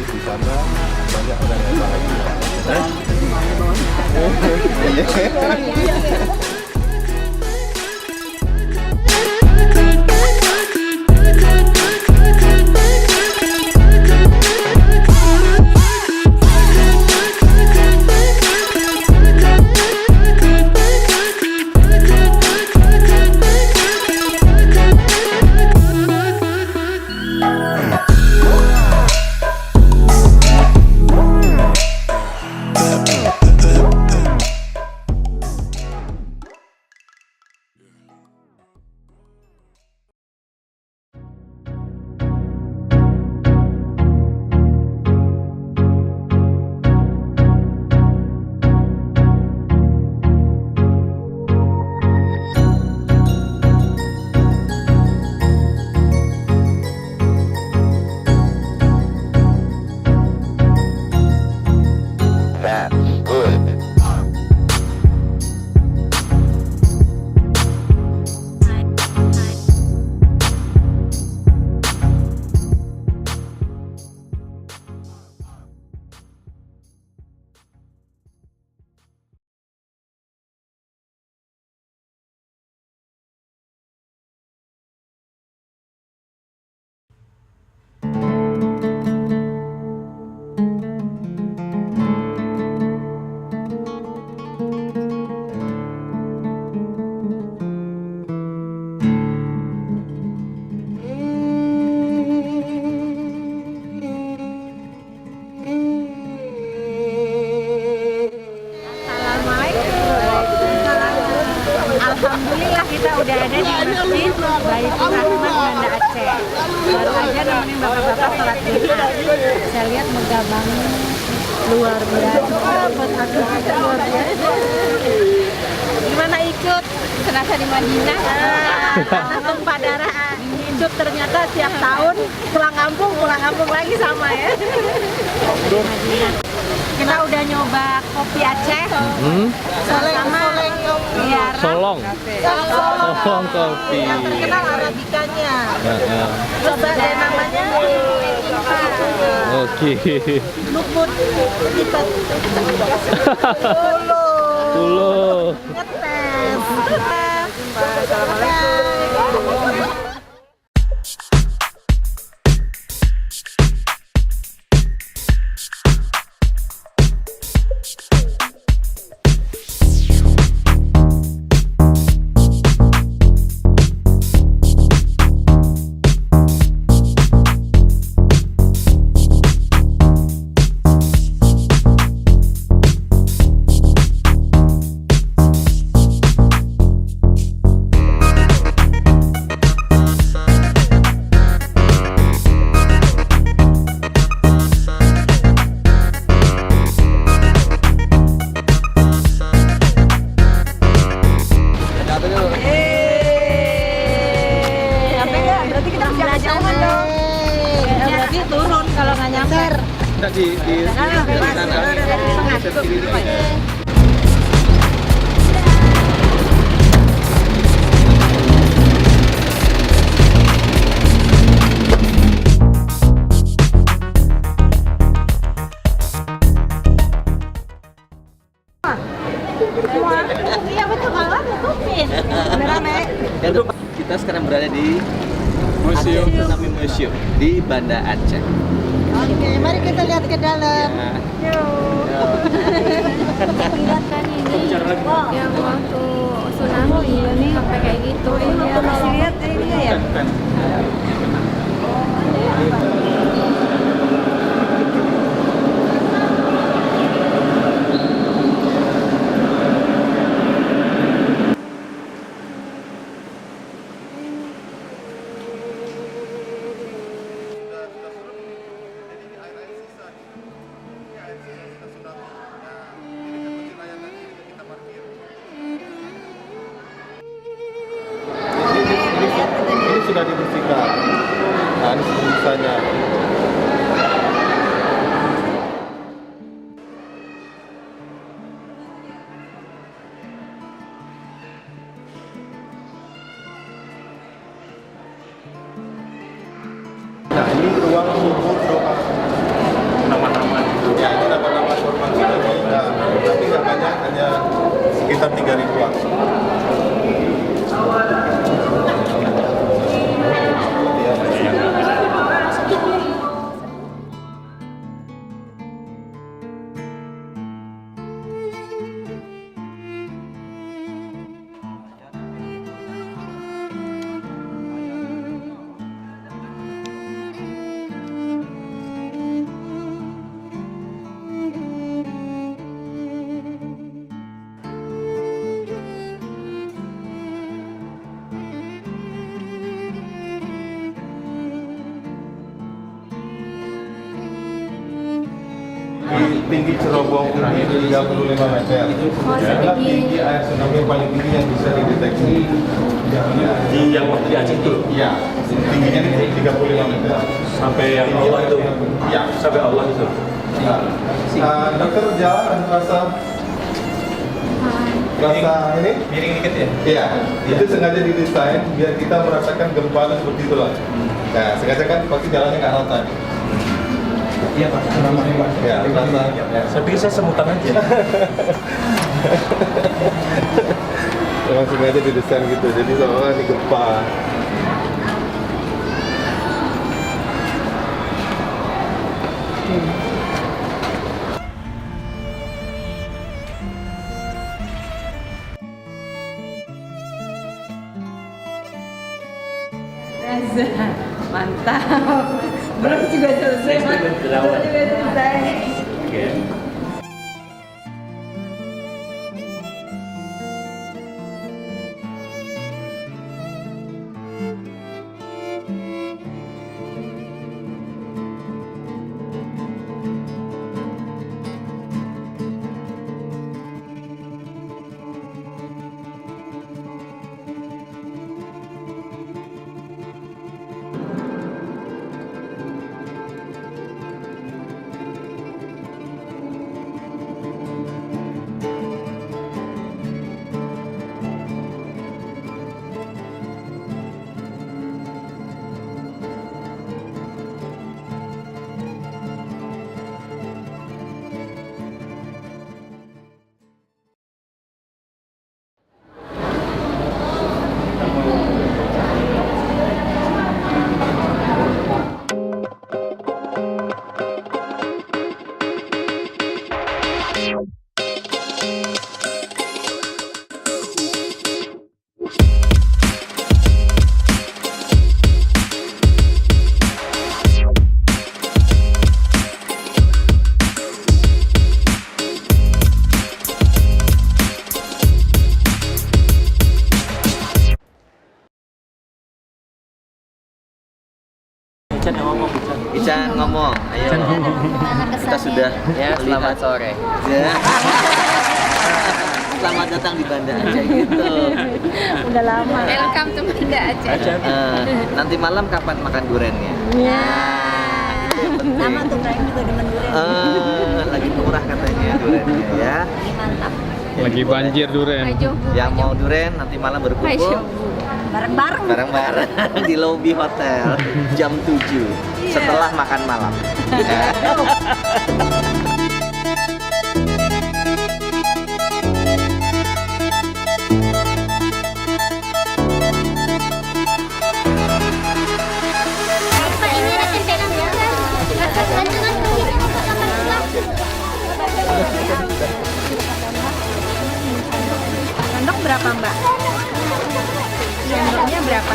di sana banyak orang yang bahagia. Alhamdulillah kita udah ada di Masjid Baitur Rahman Banda Aceh. Baru aja nemenin bapak-bapak sholat Jumat. Saya lihat megah banget, luar biasa. Buat aku luar biasa. Gimana ikut? Serasa di Madinah. Tumpah darah hidup ternyata tiap tahun pulang kampung lagi sama ya. Kita udah nyoba kopi Aceh. Sama Solong kopi. Yang terkenal arabikanya. Coba deh namanya. Oke. Luput. Tulo. Ngetes. Di Iya betul banget, tutupin. Rame. Kita sekarang berada di Museum Tsunami Museum di Banda Aceh. Oke, mari kita lihat ke dalam. Lihat kan ini yang waktu tsunami ini sampai kayak gitu. Ini Masih lihat ini ya. sudah dibersihkan. Nah, ini sisanya. Nah, ini ruang sumur doa. Ya, ini nama-nama korban sudah kita, tapi nggak banyak, hanya sekitar 3.000-an. Tinggi cerobong ini 35 meter. Adalah tinggi air tsunami yang paling tinggi yang bisa dideteksi. Di yang waktu di Aceh itu Iya, tingginya ini 35 meter. sampai yang Allah itu Iya. sampai Allah itu Dokter jalan rasa ini Miring dikit ya. iya, itu sengaja didesain biar kita merasakan gempa itu seperti itulah. Nah, sengaja kan pasti jalannya nggak rata. iya Pak namanya Pak Ya, rasa. Ya. saya pikir saya semutan aja Memang sengaja didesain gitu, jadi seolah ini gempa. Mantap. Belum juga selesai, Mas. Belum juga selesai. Ican ngomong, ayo. Kita sudah ya selamat sore. Ya. Selamat datang di Banda Aceh gitu. Udah lama. Welcome to Banda Aceh. Nanti malam kapan makan durennya? Ya. Sama tuh Brian juga demen durian. Lagi murah katanya durennya ya. Mantap. Lagi banjir duren. Yang mau duren nanti malam berkumpul Bareng-bareng. bareng-bareng di lobi hotel jam 7 setelah makan malam. Pak, ini ada tempelan ya? Gantungan kulit ini ke kamar sebelah. Sendok berapa, Mbak? Sendoknya berapa?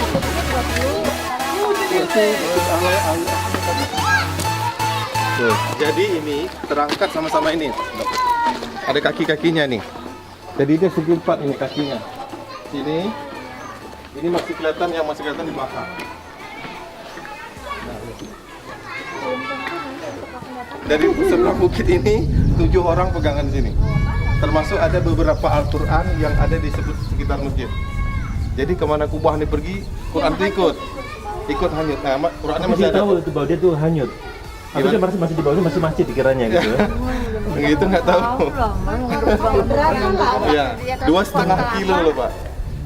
Tuh, jadi ini terangkat sama-sama ini. Ada kaki-kakinya nih. Jadi ini segi 4 ini kakinya. Ini masih kelihatan di belakang. Dari sebelah bukit ini 7 orang pegangan di sini. Termasuk ada beberapa Al-Quran yang ada di sekitar masjid. Jadi kemana Kubah ini pergi, Quran itu ikut hanyut. Nah, Qurannya masih ada. tahu itu bahwa dia tuh hanyut. Aku Gimana? sih masih di bawahnya masih masjid dikiranya gitu. Begitu nggak tahu. Berapa, Mbak? Iya, 2,5 kilo loh Pak.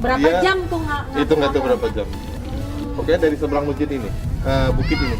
Berapa Dia- jam tuh Itu nggak tahu berapa jam. Oke, dari seberang masjid ini, bukit ini.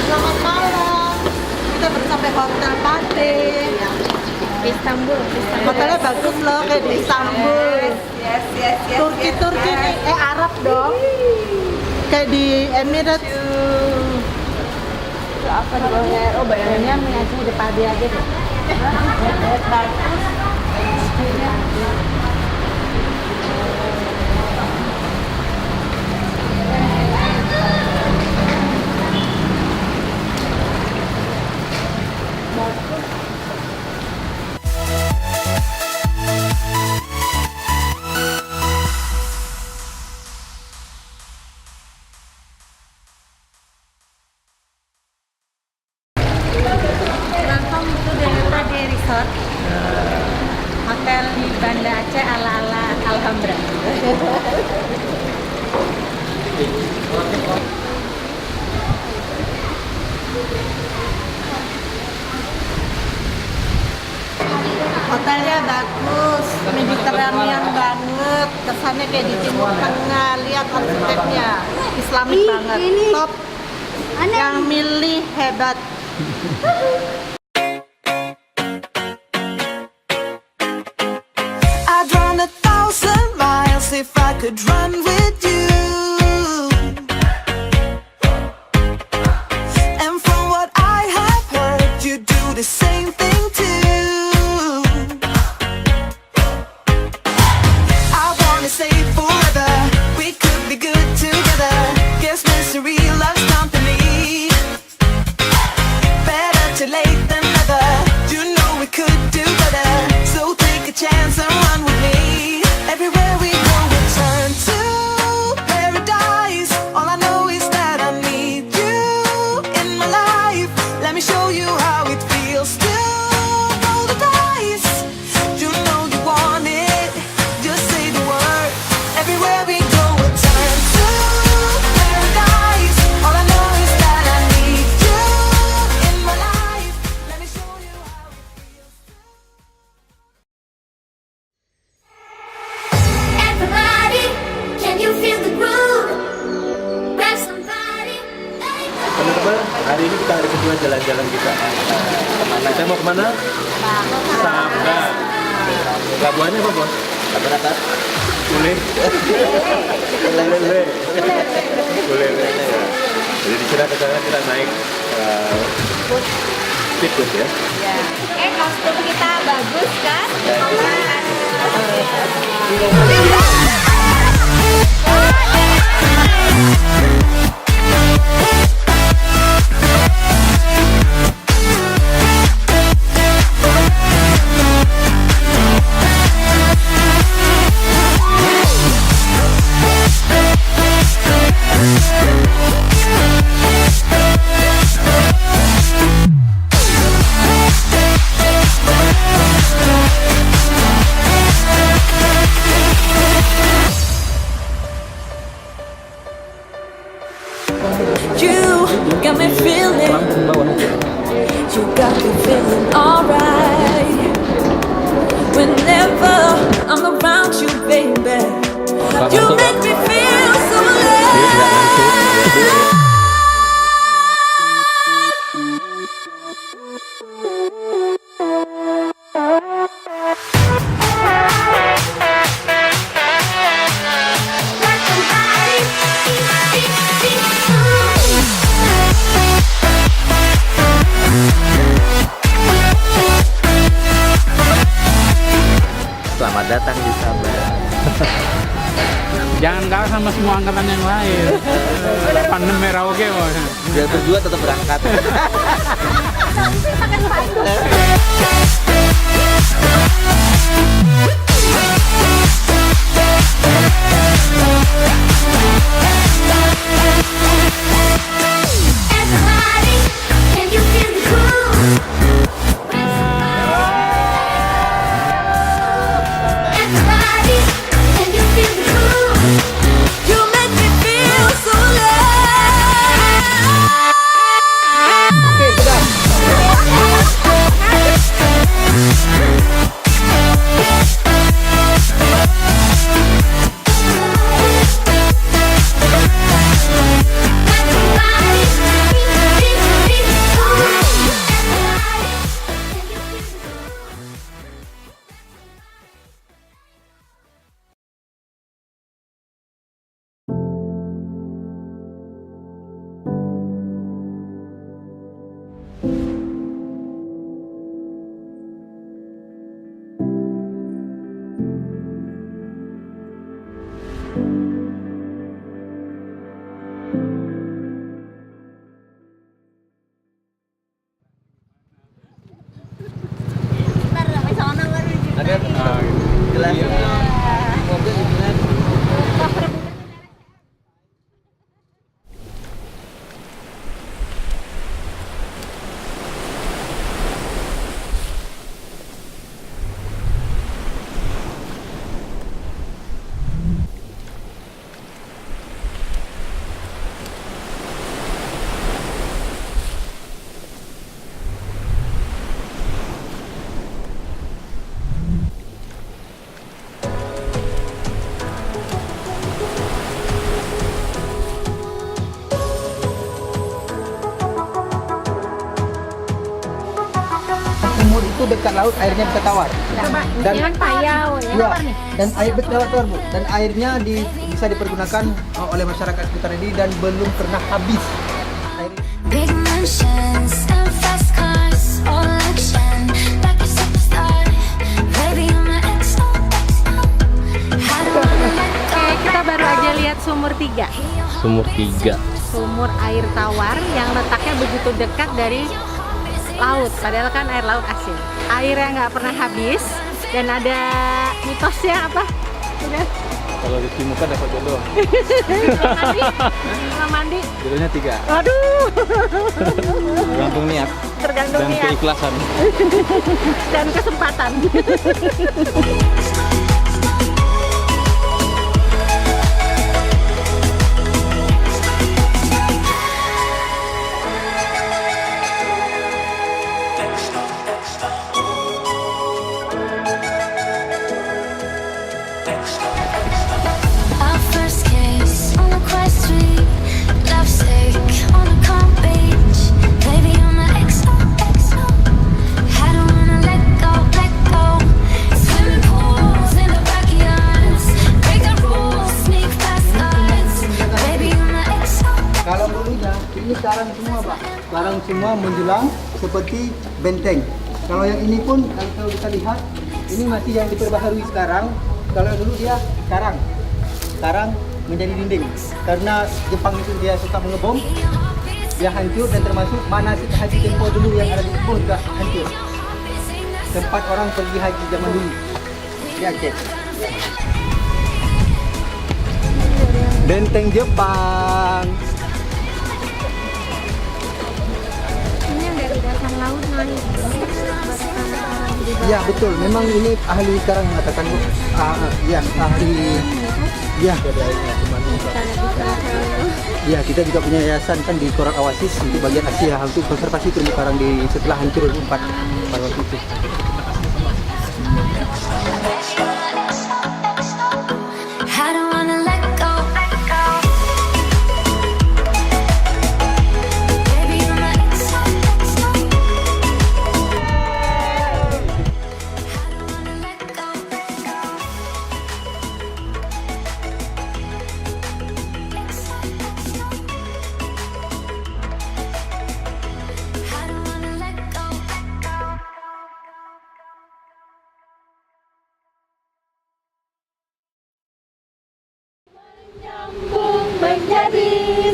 Selamat malam. Kita baru sampai Hotel Pate. Istanbul. Hotelnya bagus loh, kayak di Istanbul. Turki nih, Arab dong. Kayak di Emirates. Apa nih? Oh, bayarannya mengacu di Padi aja deh. Langsung itu dari resort. Hotel di Banda Aceh ala-ala Alhambra. Hotelnya bagus, Mediterranean banget, kesannya kayak di Timur Tengah. Lihat arsiteknya, Islamik banget, top. Yang milih hebat. I'd run 1,000 miles if I could run with you. And from what I have heard, you do the same thing too. I wanna say forever, we could be good together. Guess misery loves company. Better too late than never. You know we could do better. So take a chance and run with me. Everywhere we go, we turn to paradise. All I know is that I need you in my life. Let me show you how it feels to roll the dice. You know you want it. Just say the word. Everywhere we go, we turn to paradise. All I know is that I need you in my life. Let me show you how it feels. Everybody, can you feel the groove? Grab somebody. Teman-teman, hari ini kita hari kedua jalan-jalan kita. Kita mau kemana? Sabda. Pelabuhannya apa, Bos? Apa atas? Boleh. Boleh. Jadi di sana kita naik speedboat ya. Kostum kita bagus kan? sama semua angkatan yang lain. 86 Merauke mau. Biar berdua tetap berangkat. Everybody, can you feel the groove? Everybody, can you feel the groove? You make me feel so Ada jelas. Mobil jelas. Sumur itu dekat laut, airnya bisa tawar. Dan Jangan payau ya. ya, dan air betul tawar Bu. Dan airnya bisa dipergunakan oleh masyarakat sekitar ini dan belum pernah habis. Air big mansions and fast cars, all action like a superstar. Baby, you're my XO. I don't wanna let go. Oke, kita baru aja lihat sumur 3. Sumur 3. Sumur air tawar yang letaknya begitu dekat dari laut, padahal kan air laut asin. Airnya nggak pernah habis dan ada mitosnya apa? Udah. Kalau di muka dapat jodoh. Mandi, kalau mandi. Jodohnya 3. Aduh, Tergantung niat tergantung dan niat keikhlasan. dan kesempatan. Our first kiss on a quiet street, lovesick on a calm beach. Baby, you're my XO. I don't wanna let go. Swimming pools in the backyards, break the rules, sneak past guards. Baby, you're my XO. Kalau dulunya ini karang semua Pak. Karang semua menjulang seperti benteng. Kalau yang ini pun kalau kita lihat ini masih yang diperbaharui sekarang. Kalau yang dulu dia karang menjadi dinding. Karena Jepang itu dia suka mengebom, dia hancur dan termasuk manasik haji tempo dulu yang ada di Ipoh juga hancur. Tempat orang pergi haji zaman dulu di Aceh. Benteng Jepang. Ini yang dari dasar laut naik. Ya betul, memang ini ahli sekarang mengatakan Bu. Ya ahli. Ya. Ya kita juga punya yayasan kan di Koran Awasis untuk bagian Asia untuk konservasi terumbu karang di setelah hancur 4 pada waktu itu. I don't wanna let go. Baby, you're my XO. I don't wanna let go. I don't wanna let go.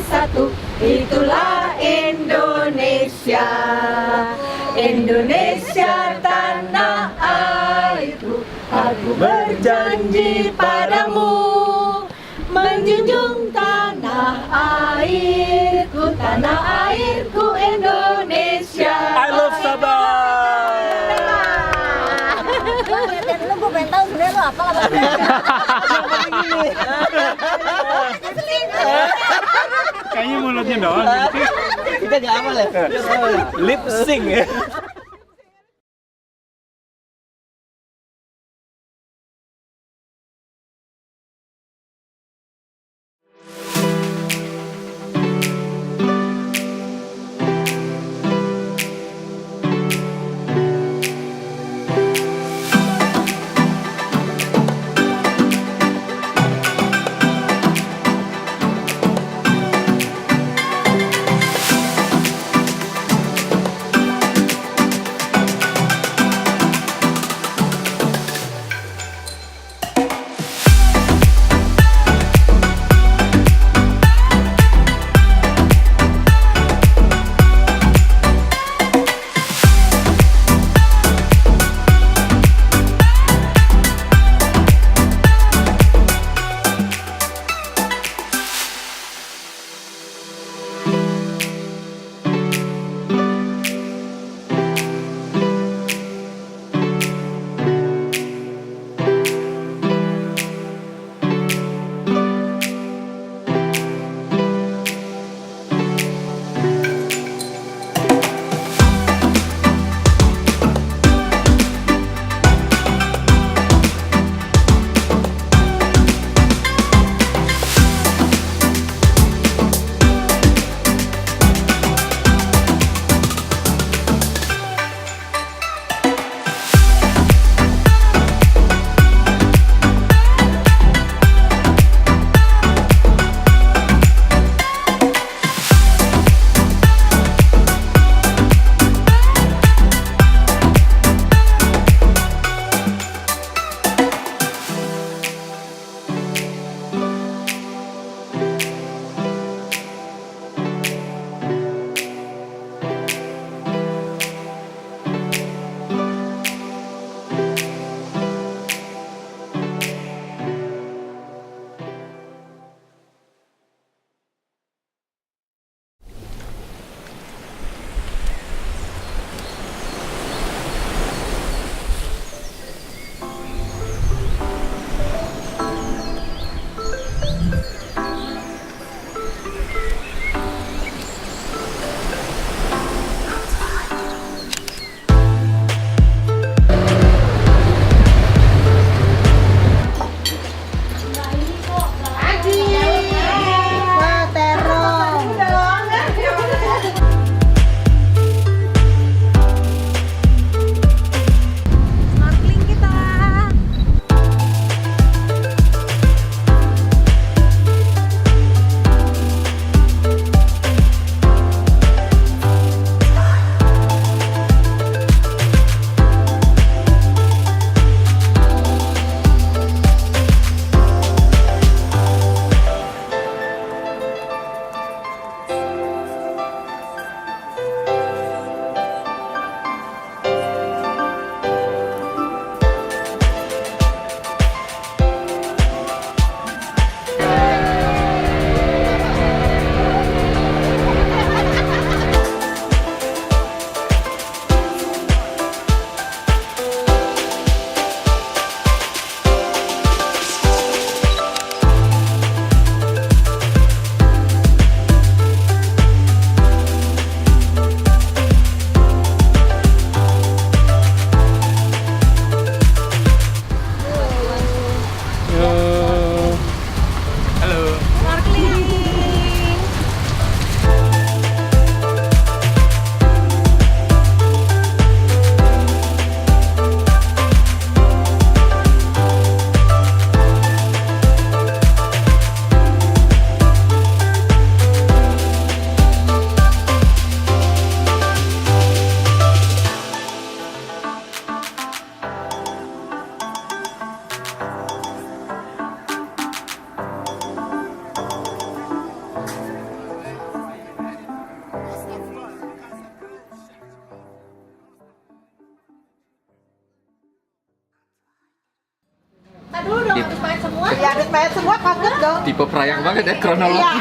satu, itulah Indonesia. Indonesia tanah airku, aku berjanji padamu menjunjung tanah airku Indonesia. I love Sabah. Dan lu gue pengen tahu sebenarnya lu apa lah. Kayaknya mulutnya doang. Kita nggak amal ya. Lip sync ya. Diaduk semua kaget dong. Tipe perayaan banget ya kronologi.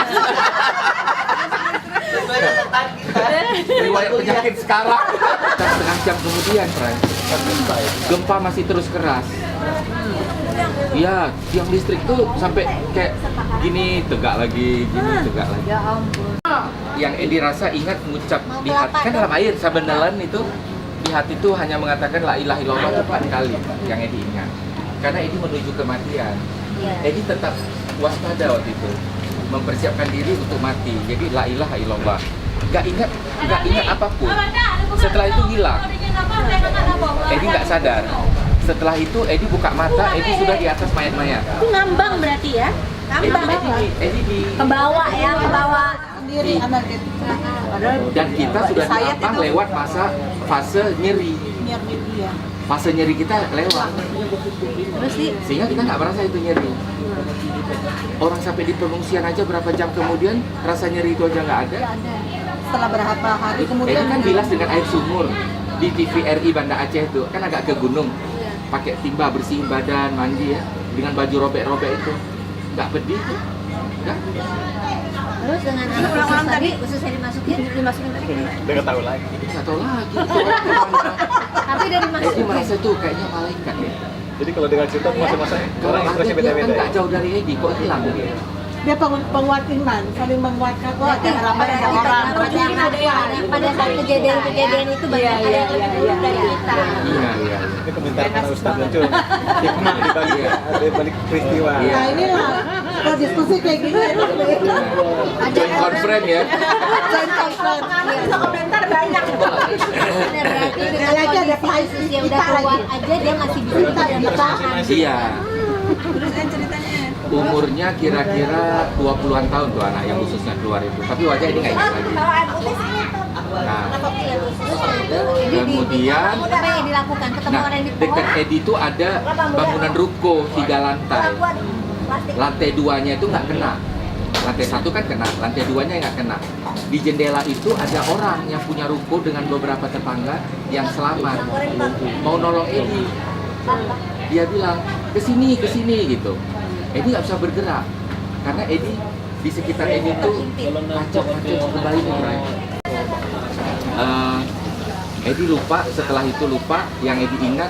Riwayat penyakit sekarang. Setengah jam kemudian, Pray, gempa masih terus keras. Iya, tiang listrik tuh sampai kayak gini tegak lagi, gini tegak lagi. Ya ampun. Yang Edi rasa ingat mengucap di hati, kan dalam air sabenelan itu di hati itu hanya mengatakan la ilaha illallah 4 kali yang Edi ingat. Karena Edi menuju kematian. Edi tetap waspada waktu itu, mempersiapkan diri untuk mati. Jadi la ilaha illallah. Gak ingat apapun. Setelah itu hilang. Edi nggak sadar. Setelah itu Edi buka mata, Edi sudah di atas mayat-mayat. Itu ngambang berarti ya? Ngambang. Edi di Kebawa ya, kebawa sendiri. dan kita sudah diapang lewat fase nyeri. Fase nyeri kita lewat. Terus sih Sehingga kita nggak merasa itu nyeri. Orang sampai di pengungsian aja berapa jam kemudian rasa nyeri itu aja nggak ada. setelah berapa hari Edi kan bilas dengan air sumur di TVRI Banda Aceh itu kan agak ke gunung, pakai timba bersihin badan, mandi ya, dengan baju robek-robek itu, nggak pedih tuh, nggak. terus dengan anak ulang tadi khususnya dimasukin tadi Udah nggak tahu lagi. Nggak tahu lagi. tapi udah Edi dimasukin merasa tuh kayaknya malaikat ya. Jadi kalau dengan cerita masa-masa Kalau orang ada ekspresi dia kan beda-beda. nggak jauh dari Edi, kok hilang dia? dia penguat iman, saling menguatkan harapan ada orang pada saat kejadian itu banyak ada yang lebih dulu dari kita. Iya. Ini komentar karena Ustaz muncul. Hikmah di balik peristiwa. Iya. Nah inilah kalau diskusi kayak gini Joint conference ya. bisa komentar banyak. Berarti dengan Lagi ada kondisi yang udah keluar aja dia masih bisa bertahan. Iya. Umurnya kira-kira 20-an tahun tuh anak yang khususnya keluar itu. Tapi wajah ini nggak ingat lagi. Nah, kemudian, Apa yang dilakukan? Ketemu nah orang di pohon. dekat Edi itu ada bangunan ruko 3 lantai. Lantai 2-nya itu nggak kena. Lantai 1 kan kena, lantai 2-nya nggak kena. Di jendela itu ada orang yang punya ruko dengan beberapa tetangga yang selamat. Mau nolong Edi. Dia bilang, kesini gitu. Edi nggak bisa bergerak karena Edi di sekitar Edi itu kacau kembali nih, Bray. Edi lupa, setelah itu lupa. Yang Edi ingat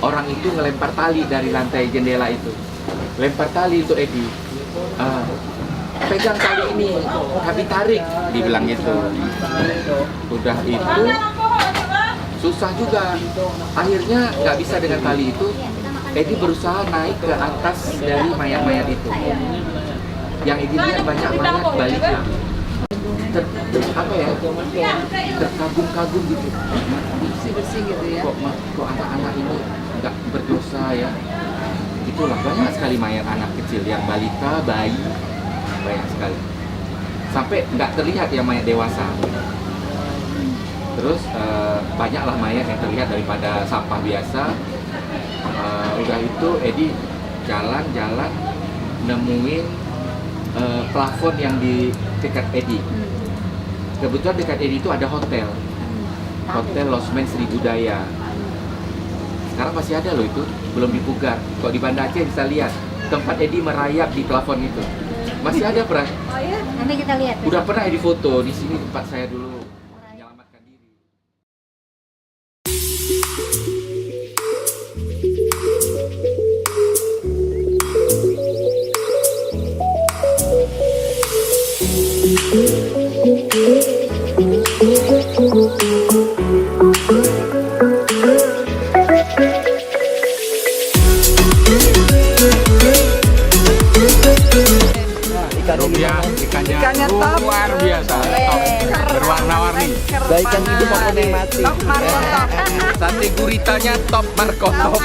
orang itu ngelempar tali dari lantai jendela itu, lempar tali untuk Edi. Pegang tali ini, kami tarik, dibilang gitu. Udah itu susah juga. Akhirnya nggak bisa dengan tali itu. Edi berusaha naik ke atas dari mayat-mayat itu. Yang Edi lihat banyak mayat balita. Terkagum-kagum gitu. Bersih-bersih gitu ya. Kok anak-anak ini nggak berdosa ya? Itulah banyak sekali mayat anak kecil yang balita, bayi, banyak sekali. Sampai nggak terlihat yang mayat dewasa. Terus banyaklah mayat yang terlihat daripada sampah biasa. Udah itu Edi jalan-jalan nemuin plafon yang di dekat Edi. Kebetulan dekat Edi itu ada hotel Losmen Sri Budaya. Sekarang masih ada loh itu, belum dipugar. Kalau di Banda Aceh bisa lihat tempat Edi merayap di plafon itu. Masih ada, Pras. Oh ya, nanti kita lihat. Udah pernah Edi foto di sini tempat saya dulu menyelamatkan diri. Ikannya luar biasa, top, berwarna-warni. Ikan hidup maupun yang mati. Sate guritanya top Marco top.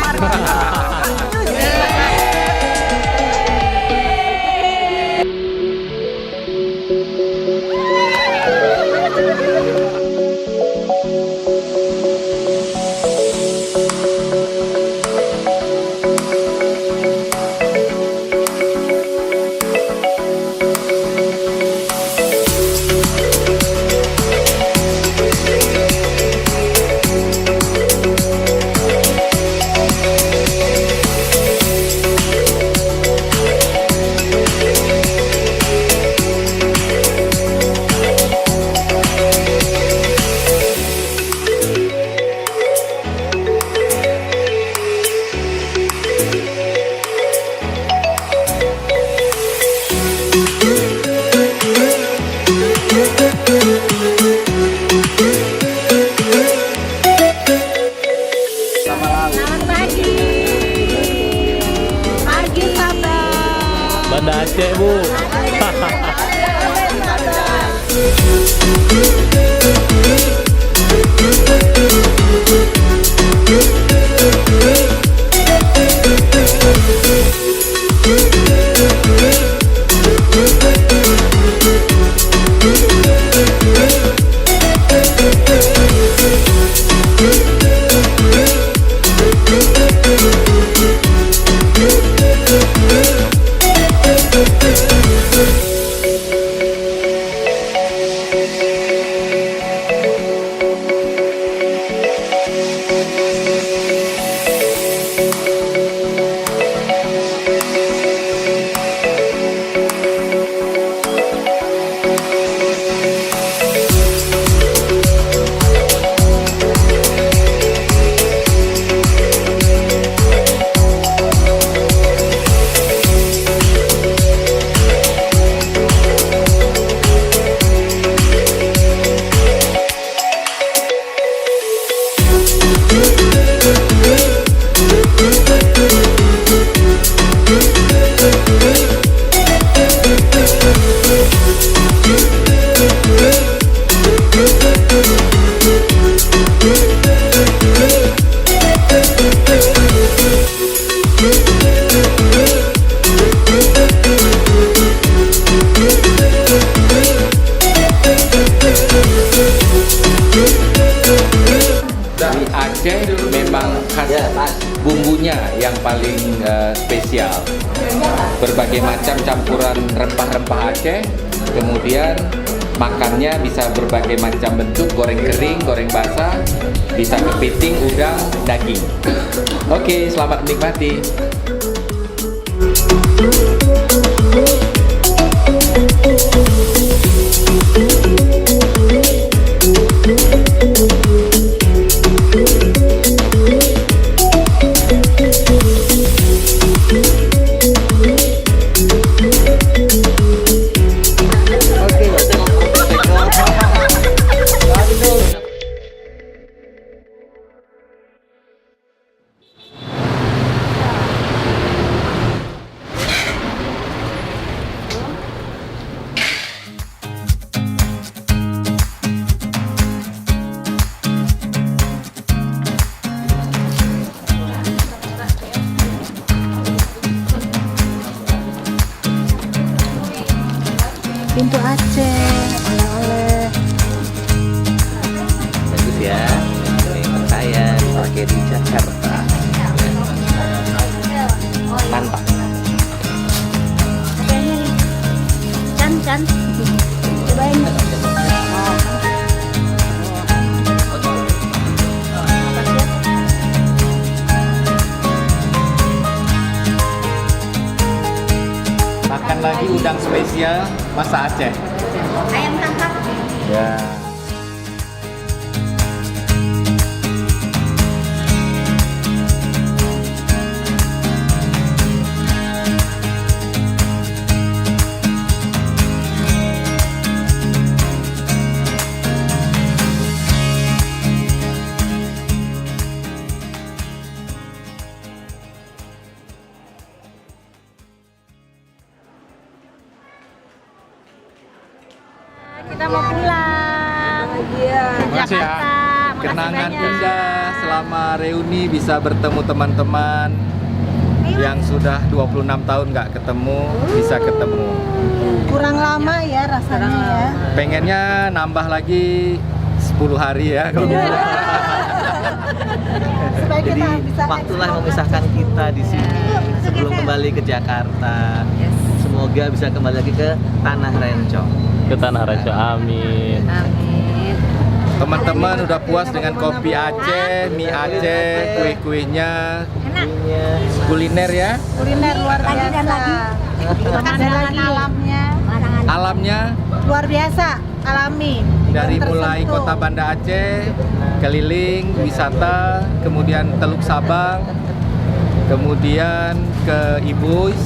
bumbunya yang paling spesial. Berbagai macam campuran rempah-rempah Aceh, kemudian makannya bisa berbagai macam bentuk, goreng kering, goreng basah, bisa kepiting, udang, daging. Oke, selamat menikmati. Pintu Aceh, oleh-oleh. Bagus ya. Ini saya pakai di Jakarta. Mantap. Kayaknya nih. Can. Cobain. Makan lagi udang spesial masak Aceh. Ayam tangkap. Ya. Kita mau pulang. Terima kasih ya. Jakarta. Makasih Kenangan banyak. indah selama reuni bisa bertemu teman-teman yang sudah 26 tahun nggak ketemu, bisa ketemu. Kurang lama ya rasanya ya. Pengennya nambah lagi 10 hari ya. Kalau Supaya Jadi kita bisa waktulah yang memisahkan kita di sini sebelum kembali ke Jakarta. Semoga bisa kembali lagi ke Tanah Rencong. Ke Tanah Rencong, amin. Amin. teman-teman udah puas dengan kopi Aceh, mie Aceh, kue-kuenya, kuliner ya. Kuliner luar biasa. Pemandangan alamnya. Alamnya Luar biasa, alami. dari Belum mulai tersentuh. kota Banda Aceh, keliling, wisata, kemudian Teluk Sabang, kemudian ke Ibuis,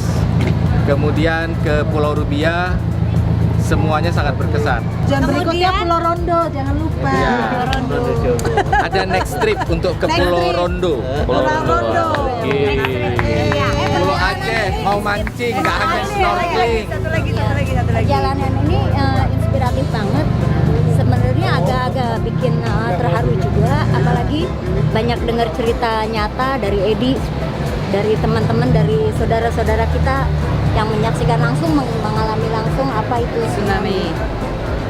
kemudian ke Pulau Rubiah, semuanya sangat berkesan. Dan berikutnya Pulau Rondo, jangan lupa. Iya. Pulau Rondo. Ada next trip untuk ke Pulau Rondo. Pulau Rondo. Pulau Aceh mau mancing, nggak hanya snorkeling. Perjalanan ini inspiratif banget. Sebenarnya agak-agak bikin terharu juga, apalagi banyak dengar cerita nyata dari Edi, dari teman-teman, dari saudara-saudara kita yang menyaksikan langsung, mengalami langsung apa itu tsunami.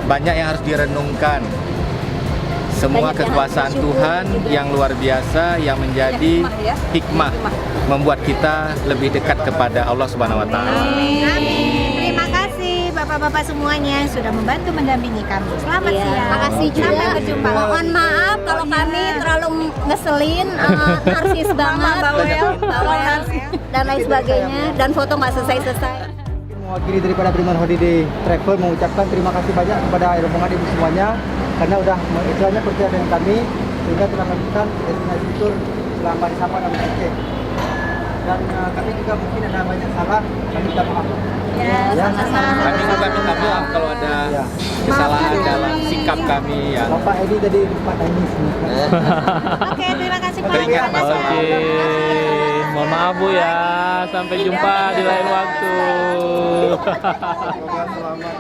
Banyak yang harus direnungkan. Semua Banyak yang kekuasaan harus bersyukur Tuhan juga. yang luar biasa yang menjadi hikmah membuat kita lebih dekat kepada Allah Subhanahu wa taala. Amin. Terima kasih Bapak-bapak semuanya yang sudah membantu mendampingi kami. Selamat Iya, siang. makasih juga. Sampai berjumpa. Mohon maaf kalau kami terlalu ngeselin, narsis banget, bawel, dan lain sebagainya, dan foto nggak selesai-selesai. Mewakili daripada Briman Holiday Travel mengucapkan terima kasih banyak kepada rombongan ibu semuanya karena udah istilahnya percaya dengan kami sehingga telah melakukan destinasi tur selama di Sabah dan Aceh. Dan kami juga mungkin ada banyak salah, kami minta maaf. Ya, sama-sama. Kami juga minta maaf kalau ada kesalahan dalam sikap kami ya. Bapak Edi tadi lupa nangis. Oke, terima kasih Teringat banyak. masa Oke, mohon maaf Bu ya. Sampai jumpa di lain waktu. Semoga selamat